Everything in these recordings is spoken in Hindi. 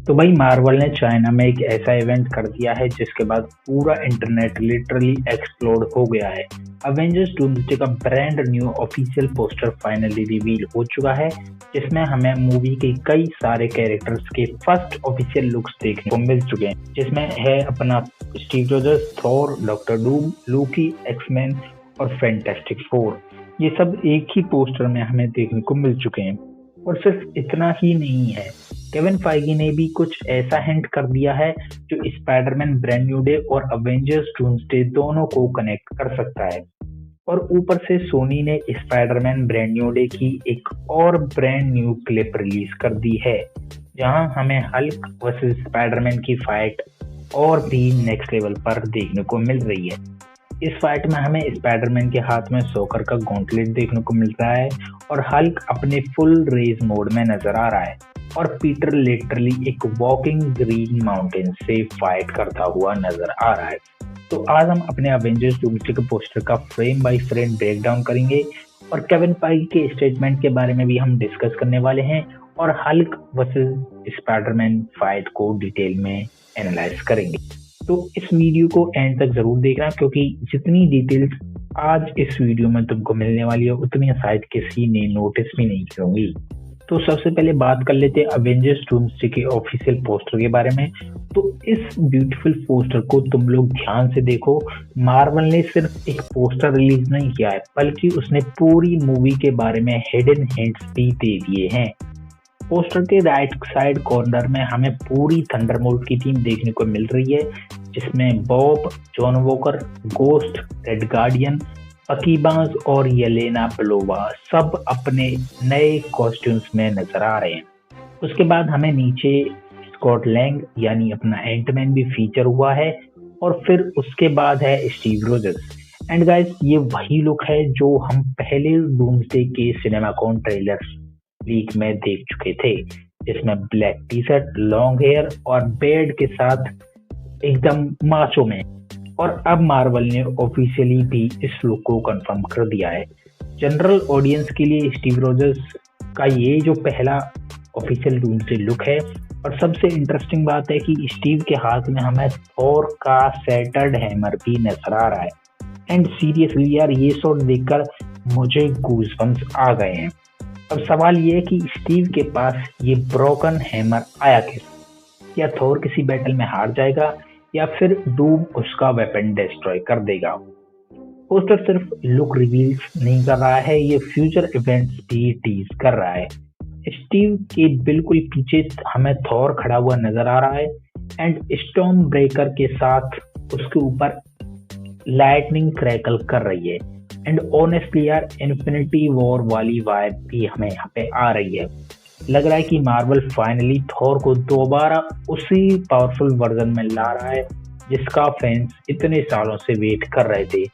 तो भाई मार्वल ने चाइना में एक ऐसा इवेंट कर दिया है जिसके बाद पूरा इंटरनेट लिटरली एक्सप्लोड हो गया है। अवेंजर्स डूम्सडे का brand new official poster finally reveal हो चुका है, जिसमें हमें मूवी के कई सारे कैरेक्टर्स के फर्स्ट ऑफिशियल लुक्स देखने को मिल चुके हैं, जिसमें है अपना Steve Rogers, Thor, Doctor Doom, Loki, X Men और फैंटास्टिक फोर। ये सब एक ही पोस्टर में हमें देखने को मिल चुके हैं। और सिर्फ इतना ही नहीं है, केविन फाइगी ने भी कुछ ऐसा हिंट कर दिया है जो स्पाइडरमैन ब्रांड न्यू डे और अवेंजर्स डूम्सडे दोनों को कनेक्ट कर सकता है। और ऊपर से सोनी ने स्पाइडरमैन ब्रांड न्यू डे की एक और ब्रांड न्यू क्लिप रिलीज कर दी है, जहां हमें हल्क वर्सेस स्पाइडरमैन की फाइट और भी नेक्स्ट लेवल पर देखने को मिल रही है। इस फाइट में हमें स्पाइडरमैन के हाथ में सॉकर का गॉन्टलेट देखने को मिल रहा है और हल्क अपने फुल रेज मोड में नजर आ रहा है और पीटर लिटरली एक वॉकिंग ग्रीन माउंटेन से फाइट करता हुआ नजर आ रहा है। तो आज हम अपने अवेंजर्स डूम्सडे के पोस्टर का फ्रेम बाय फ्रेम ब्रेकडाउन करेंगे और केविन फाइगी के स्टेटमेंट के बारे में भी हम डिस्कस करने वाले हैं और हल्क वर्सेस स्पाइडरमैन फाइट को डिटेल में एनालाइज करेंगे। तो इस वीडियो को एंड तक जरूर देखना, क्योंकि जितनी डिटेल्स आज इस वीडियो में तुमको मिलने वाली है उतनी शायद किसी ने नोटिस भी नहीं की होंगी। तो सबसे पहले बात कर लेते हैं अवेंजर्स डूम्सडे के ऑफिशियल पोस्टर के बारे में। तो इस ब्यूटीफुल पोस्टर को तुम लोग ध्यान से देखो। मार्वल ने सिर्फ एक पोस्टर रिलीज नहीं किया है, बल्कि उसने पूरी मूवी के बारे में हिडन हिंट्स भी दे दिए हैं। पोस्टर के राइट साइड कॉर्नर में हमें पूरी थंडरबोल्ट की टीम देखने को मिल रही है, जिसमें Bob, John walker, ghost, red guardian, बकी बार्न्स और येलेना बेलोवा सब अपने नए कॉस्ट्यूम्स में नजर आ रहे हैं। उसके बाद हमें नीचे स्कॉट लैंग यानी अपना एंटमैन भी फीचर हुआ है और फिर उसके बाद है स्टीव रोजर्स। एंड गाइस, ये वही लुक है जो हम पहले डूम्सडे के सिनेमाकॉन ट्रेलर लीक में देख चुके थे, जिसमें black T shirt, long hair और बेड के साथ एकदम माचो में। और अब मार्वल ने ऑफिशियली भी इस लुक को कंफर्म कर दिया है। जनरल ऑडियंस के लिए स्टीव रोजर्स का ये जो पहला ऑफिशियल डूम्सडे लुक है। और सबसे इंटरेस्टिंग बात है कि स्टीव के हाथ में हमें थॉर का सैटर्ड हैमर भी नजर आ रहा है। एंड सीरियसली यार, ये शॉट देखकर मुझे गूज़बम्प्स आ गए हैं। अब सवाल ये है कि स्टीव के पास ये ब्रोकन हैमर आया कैसे? या थॉर किसी बैटल में हार जाएगा या फिर डूम उसका वेपन डिस्ट्रॉय कर देगा? पोस्टर सिर्फ लुक रिवील नहीं कर रहा है, ये फ्यूचर इवेंट्स भी टीज कर रहा है। स्टीव के बिल्कुल पीछे हमें थॉर खड़ा हुआ नजर आ रहा है एंड स्टॉर्म ब्रेकर के साथ उसके ऊपर लाइटनिंग क्रैकल कर रही है। एंड ऑनेस्टली यार, इन्फिनिटी वॉर वाली वाइब भी हमें यहाँ पे आ रही है। लग रहा है कि मार्वल फाइनली थॉर को दोबारा उसी पावरफुल वर्जन में ला रहा है जिसका फैंस इतने सालों से वेट कर रहे थे।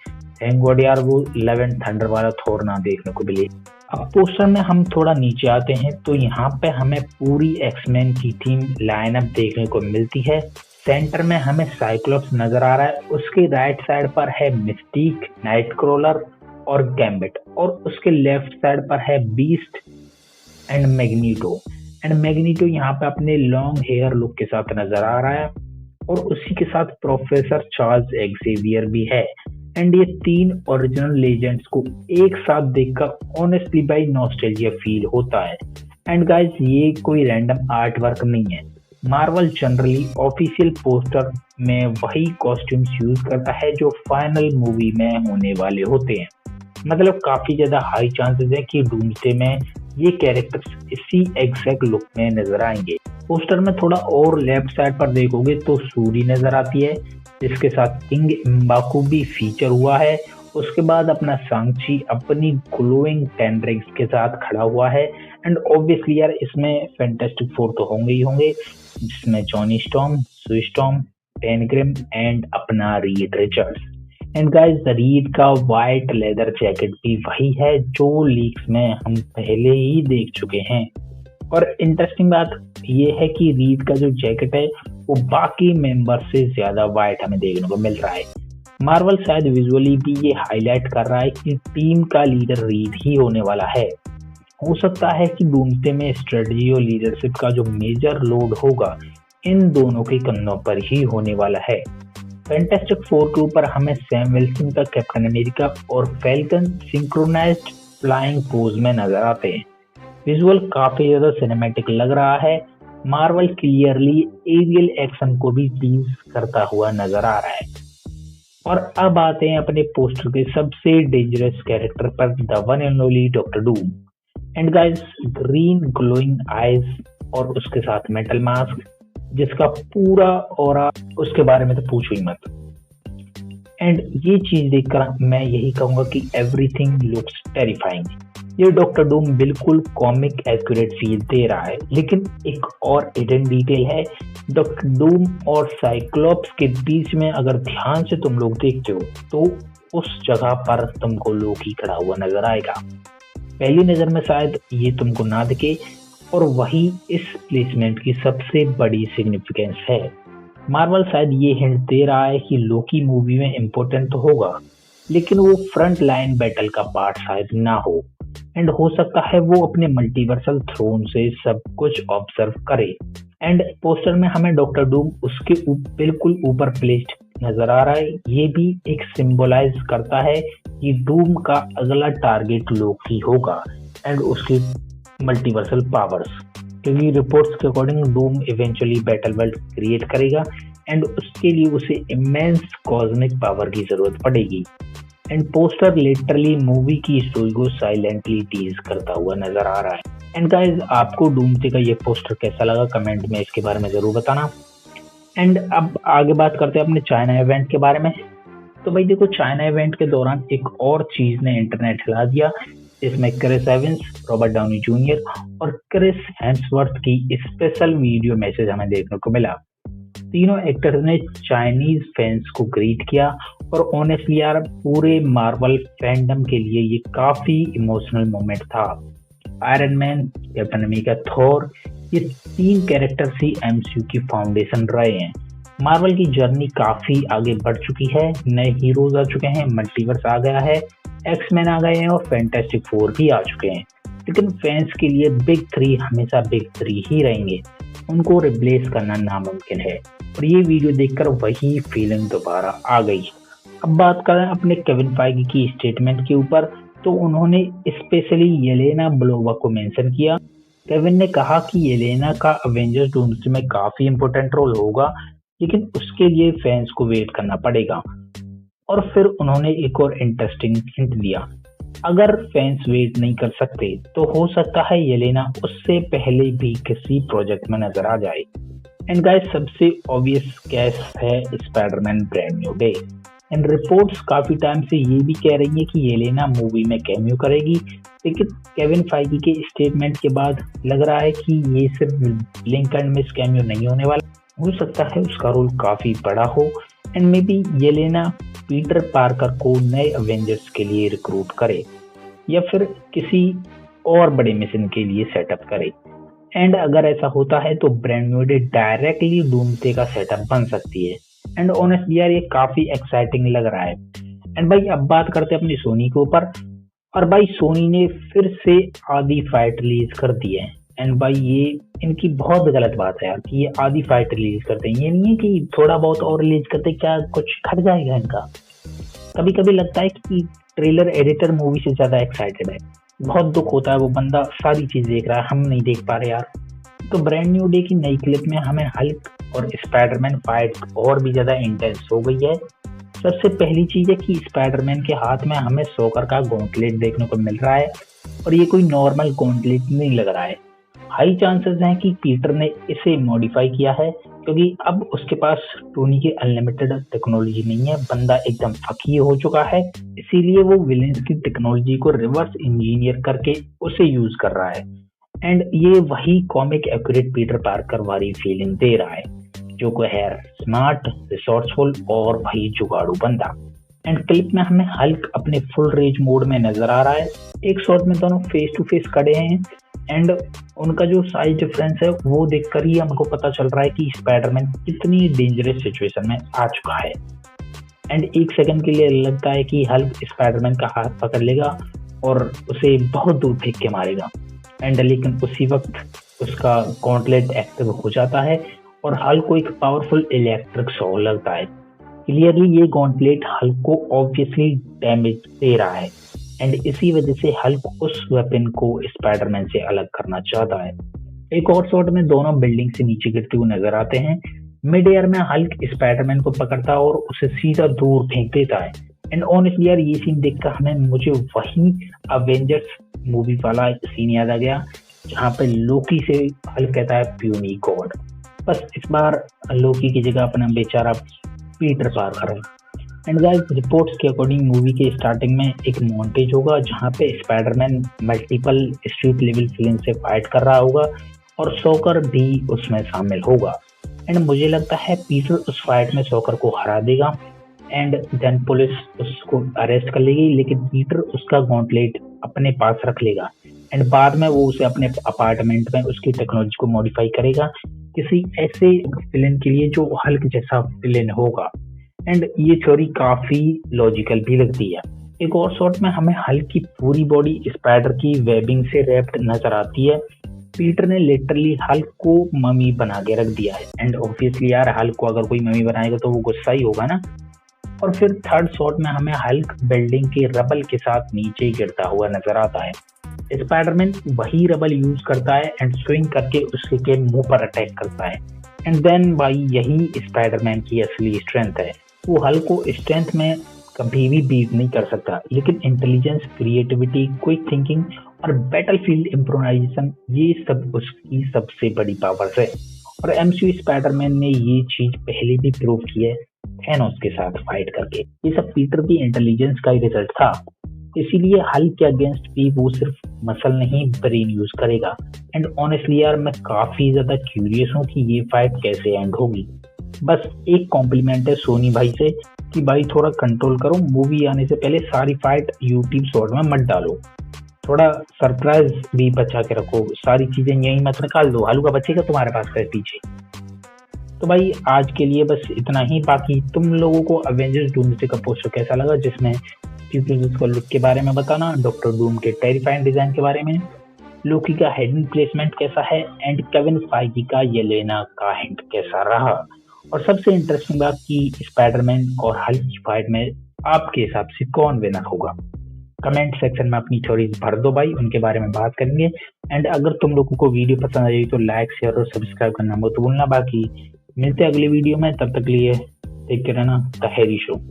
थैंक गॉड यार, वो लव एंड थंडर वाला थॉर ना देखने को मिले। अब पोस्टर में हम थोड़ा नीचे आते हैं तो यहाँ पे हमें पूरी एक्समैन की टीम लाइनअप देखने को मिलती है। सेंटर में हमें साइक्लोप्स नजर आ रहा है, उसके राइट साइड पर है मिस्टीक, नाइटक्रॉलर और गैम्बिट, और उसके लेफ्ट साइड पर है beast and magneto. And magneto यहाँ पे अपने लॉन्ग हेयर लुक के साथ नजर आ रहा है और उसी के साथ प्रोफेसर चार्ल्स एक्सेवियर भी है। एंड ये तीन ओरिजिनल लेजेंड्स को एक साथ देखकर ऑनेस्टली भाई नॉस्टैल्जिया फील होता है। एंड गाइस, ये कोई रैंडम आर्ट वर्क नहीं है। मार्वल जनरली ऑफिशियल पोस्टर में वही कॉस्ट्यूम्स यूज करता है जो फाइनल मूवी में होने वाले होते हैं। मतलब काफी ज्यादा हाई चांसेस है कि डूम्सडे में ये कैरेक्टर्स इसी एग्जैक्ट लुक में नजर आएंगे। पोस्टर में थोड़ा और लेफ्ट साइड पर देखोगे तो सूरी नजर आती है, जिसके साथ किंग इम्बाकू भी फीचर हुआ है। उसके बाद अपना सांची अपनी ग्लोइंग टेंड्रिक्स के साथ खड़ा हुआ है। एंड ऑब्वियसली यार, इसमें फैंटास्टिक फोर तो होंगे ही होंगे, जिसमें जॉनी स्टॉर्म, सुई स्टॉर्म, पेनग्रिम एंड अपना Reed Richards. And guys, read का वाइट लेदर जैकेट भी वही है जो लीक्स में हम पहले ही देख चुके हैं। और इंटरेस्टिंग बात ये है कि रीड का जो जैकेट है वो बाकी मेंबर से ज्यादा वाइट हमें देखने को मिल रहा है। मार्वल शायद विजुअली भी ये हाईलाइट कर रहा है कि टीम का लीडर रीड ही होने वाला है। हो सकता है कि डूम्सडे में स्ट्रेटजी और लीडरशिप का जो मेजर लोड होगा इन दोनों के कंधों पर ही होने वाला है। फैंटास्टिक फोर के ऊपर हमें सैम विल्सन का कैप्टन अमेरिका और फैल्कन सिंक्रोनाइज्ड फ्लाइंग पोज में नजर आते हैं। विजुअल काफी ज्यादा सिनेमैटिक लग रहा है। मार्वल क्लियरली एरियल एक्शन को भी टीज करता हुआ नजर आ रहा है। और अब आते हैं अपने पोस्टर के सबसे डेंजरस कैरेक्टर पर, the one and only doctor Doom. And guys, green glowing eyes और उसके साथ मेटल मास्क, जिसका पूरा ऑरा, उसके बारे में तो पूछो ही मत। एंड ये चीज देखकर मैं यही कहूंगा कि एवरीथिंग लुक्स टेरिफाइंग। ये डॉक्टर डूम बिल्कुल कॉमिक एक्यूरेट फील दे रहा है, लेकिन एक और हिडन डिटेल है। डॉक्टर डूम और साइक्लोप्स के बीच में अगर ध्यान से तुम लोग देखते हो तो उस जगह पर तुमको लोकी खड़ा हुआ नजर आएगा। पहली नजर में शायद ये तुमको ना दिखे, और वही इस प्लेसमेंट की सबसे बड़ी सिग्निफिकेंस है। मार्वल शायद ये हिंट दे रहा है कि लोकी मूवी में इम्पोर्टेंट तो होगा, लेकिन वो फ्रंट लाइन बैटल का पार्ट शायद ना हो। एंड हो सकता है वो अपने मल्टीवर्सल थ्रोन से सब कुछ ऑब्जर्व करे। एंड पोस्टर में हमें डॉक्टर डूम उसके बिल्कुल ऊपर प्लेस्ड नजर आ रहा है। ये भी एक सिंबलाइज करता है कि डूम का अगला टारगेट लोकी होगा एंड उसकी मल्टीवर्सल पावर्स, क्योंकि रिपोर्ट्स के according Doom eventually battle world create करेगा एंड उसके लिए उसे इमेंस कॉस्मिक पावर की जरूरत पड़ेगी। एंड पोस्टर लिटरली मूवी की स्टोरी को साइलेंटली टीज करता हुआ नजर आ रहा है। एंड गाइस, आपको डूम्सडे का ये पोस्टर कैसा लगा कमेंट में इसके बारे में जरूर बताना। एंड अब आगे बात करते हैं अपने चाइना इवेंट के बारे में। तो भाई देखो, चाइना इवेंट के दौरान एक और चीज ने इंटरनेट हिला दिया, जिसमें Chris Evans, Robert Downey junior और क्रिस हेम्सवर्थ की स्पेशल वीडियो मैसेज हमें देखने को मिला। तीनों एक्टर्स ने चाइनीज फैंस को ग्रीट किया, और ऑनेस्टली यार, पूरे मार्वल फैंडम के लिए ये काफी इमोशनल मोमेंट था। Iron man, captain America, Thor, ये तीन कैरेक्टर्स ही एमसीयू की फाउंडेशन रहे हैं। मार्वल की जर्नी काफी आगे बढ़ चुकी है, नए हीरोज आ चुके हैं, मल्टीवर्स आ गया है, एक्स-मैन आ गए हैं और फैंटास्टिक फोर भी आ चुके हैं। लेकिन फैंस के लिए बिग थ्री हमेशा बिग थ्री ही रहेंगे, उनको रिप्लेस करना नामुमकिन है। और ये वीडियो देखकर वही फीलिंग दोबारा आ गई। अब बात करें अपने केविन फाइगी की स्टेटमेंट के ऊपर, तो उन्होंने स्पेशली येलेना बेलोवा को मेंशन किया। केविन ने कहा कि येलेना का अवेंजर्स डूम्सडे में काफी इंपॉर्टेंट रोल होगा, लेकिन उसके लिए फैंस को वेट करना पड़ेगा। और फिर उन्होंने एक और इंटरेस्टिंग हिंट दिया, अगर फैंस वेट नहीं कर सकते तो हो सकता है येलेना उससे पहले भी किसी प्रोजेक्ट में नजर आ जाए। एंड गाइस, सबसे ऑब्वियस कैस है Spiderman brand new day. And reports काफी टाइम से ये भी कह रही है कि येलेना मूवी में कैमियो करेगी, लेकिन केविन फाइगी के स्टेटमेंट के बाद लग रहा है कि ये सिर्फ ब्लिंक एंड मिस कैमियो नहीं होने वाला, हो सकता है उसका रोल काफी बड़ा हो। And maybe Yelena Peter Parker को नए अवेंजर्स के लिए रिक्रूट करे, या फिर किसी और बड़े मिशन के लिए सेटअप करे। एंड अगर ऐसा होता है तो brand new day directly doomsday का सेटअप बन सकती है। एंड ऑनेस्टली यार, ये काफी एक्साइटिंग लग रहा है। एंड भाई, अब बात करते हैं अपनी सोनी के ऊपर। और भाई, सोनी ने फिर से आधी फाइट रिलीज कर दी है। एंड भाई, ये इनकी बहुत गलत बात है यार कि ये आधी फाइट रिलीज करते हैं। ये नहीं है कि थोड़ा बहुत और रिलीज करते, क्या कुछ घट जाएगा इनका। कभी कभी लगता है कि ट्रेलर एडिटर मूवी से ज्यादा एक्साइटेड है। बहुत दुख होता है, वो बंदा सारी चीज देख रहा है, हम नहीं देख पा रहे यार। तो ब्रांड न्यू डे की नई क्लिप में हमें हल्क और स्पाइडरमैन फाइट और भी ज्यादा इंटेंस हो गई है। सबसे पहली चीज है कि स्पाइडरमैन के हाथ में हमें सॉकर का गॉन्टलेट देखने को मिल रहा है, और ये कोई नॉर्मल गॉन्टलेट नहीं लग रहा है। हाई चांसेस हैं कि पीटर ने इसे मॉडिफाई किया है, क्योंकि अब उसके पास टोनी की अनलिमिटेड टेक्नोलॉजी नहीं है, बंदा एकदम फकीर हो चुका है। इसीलिए वो विलेंस की टेक्नोलॉजी को रिवर्स इंजीनियर करके उसे यूज कर रहा है। एंड ये वही कॉमिक एक्यूरेट पीटर पार्कर वाली फीलिंग दे रहा है, जो को है स्मार्ट, रिसोर्सफुल और वही जुगाड़ू बंदा। एंड क्लिप में हमें हल्क अपने फुल रेंज मोड में नजर आ रहा है। एक शॉट में दोनों फेस टू फेस खड़े हैं, एंड उनका जो साइज डिफरेंस है वो देखकर ही हमको पता चल रहा है कि स्पाइडरमैन कितनी डेंजरस सिचुएशन में आ चुका है। एंड एक सेकंड के लिए लगता है कि हल्क स्पाइडरमैन का हाथ पकड़ लेगा और उसे बहुत दूर फेंक के मारेगा। एंड लेकिन उसी वक्त उसका गॉन्टलेट एक्टिव हो जाता है और हल्क को एक पावरफुल इलेक्ट्रिक शॉक लगता है। क्लियरली ये गॉन्टलेट हल्क को ऑब्वियसली डैमेज दे रहा है एंड इसी वजह से हल्क उस वेपन को स्पाइडरमैन से अलग करना चाहता है। एक और शॉट में दोनों बिल्डिंग से नीचे गिरते हुए नजर आते हैं। मिड एयर में हल्क स्पाइडरमैन को पकड़ता है और उसे सीधा दूर फेंक देता है। एंड ऑनेस्टली यार ये सीन देखकर मुझे वही अवेंजर्स मूवी वाला सीन याद आ गया जहाँ पे लोकी से हल्क कहता है प्यूनी गॉड। बस इस बार लोकी की जगह अपना बेचारा पीटर पार्कर है। एंड गाइस रिपोर्ट्स के अकॉर्डिंग मूवी के स्टार्टिंग में एक मॉन्टेज होगा जहाँ पे Spiderman multiple street level villain से फाइट कर रहा होगा और शॉकर भी उसमें शामिल होगा। एंड मुझे लगता है पीटर उस फाइट में शॉकर को हरा देगा एंड देन पुलिस उसको अरेस्ट कर लेगी, लेकिन पीटर उसका गॉन्टलेट अपने पास रख लेगा एंड बाद में वो उसे अपने अपार्टमेंट में उसकी टेक्नोलॉजी को मॉडिफाई करेगा किसी ऐसे विलेन के लिए जो हल्क जैसा विलेन होगा। एंड ये थ्योरी काफी लॉजिकल भी लगती है। एक और शॉट में हमें हल्क की पूरी बॉडी स्पाइडर की वेबिंग से रैप्ड नजर आती है। पीटर ने लिटरली हल्क को मम्मी बना के रख दिया है एंड ऑब्वियसली यार हल्क को अगर कोई मम्मी बनाएगा तो वो गुस्सा ही होगा ना। और फिर थर्ड शॉट में हमें हल्क बिल्डिंग के रबल के साथ नीचे गिरता हुआ नजर आता है। स्पाइडरमैन वही रबल यूज करता है एंड स्विंग करके उसके मुंह पर अटैक करता है। एंड देन भाई यही स्पाइडरमैन की असली स्ट्रेंथ है। वो हल्क को स्ट्रेंथ में कभी भी बीट नहीं कर सकता, लेकिन इंटेलिजेंस, क्रिएटिविटी, क्विक थिंकिंग और बैटलफील्ड इम्प्रोवाइजेशन ये सब उसकी सबसे बड़ी पावर्स है। और एमसीयू स्पाइडरमैन ने ये चीज पहले भी प्रूव की है थैनोस के साथ फाइट करके। ये सब पीटर की इंटेलिजेंस का ही रिजल्ट था। इसीलिए हल्क के अगेंस्ट भी वो सिर्फ मसल नहीं ब्रेन यूज करेगा। एंड ऑनेस्टली यार मैं काफी ज्यादा क्यूरियस हूँ कि ये फाइट कैसे एंड होगी। बस एक कॉम्प्लीमेंट है सोनी भाई से कि भाई थोड़ा कंट्रोल करो, मूवी आने से पहले सारी फाइट यूट्यूब शॉर्ट में मत डालो, थोड़ा सरप्राइज भी बचा के रखो, सारी चीजें यही मत निकाल दो, हल्का बचेगा तुम्हारे पास है पीछे। तो भाई आज के लिए बस इतना ही। बाकी तुम लोगों को अवेंजर्स डूम्सडे का पोस्टर कैसा लगा, जिसमें पीपल्स लुक के बारे में बताना, डॉक्टर डूम के टेरिफाइंग डिजाइन के बारे में, लोकी का हेडन प्लेसमेंट कैसा है एंड केविन फाइगी का येलेना का हिंट कैसा रहा। और सबसे इंटरेस्टिंग बात कि स्पाइडरमैन और हल्क की फाइट में आपके हिसाब से कौन विनर होगा। कमेंट सेक्शन में अपनी थ्योरीज भर दो भाई, उनके बारे में बात करेंगे। एंड अगर तुम लोगों को वीडियो पसंद आई तो लाइक, शेयर और सब्सक्राइब करना मत भूलना। बाकी मिलते हैं अगली वीडियो में, तब तक लिए take care, the Harry show.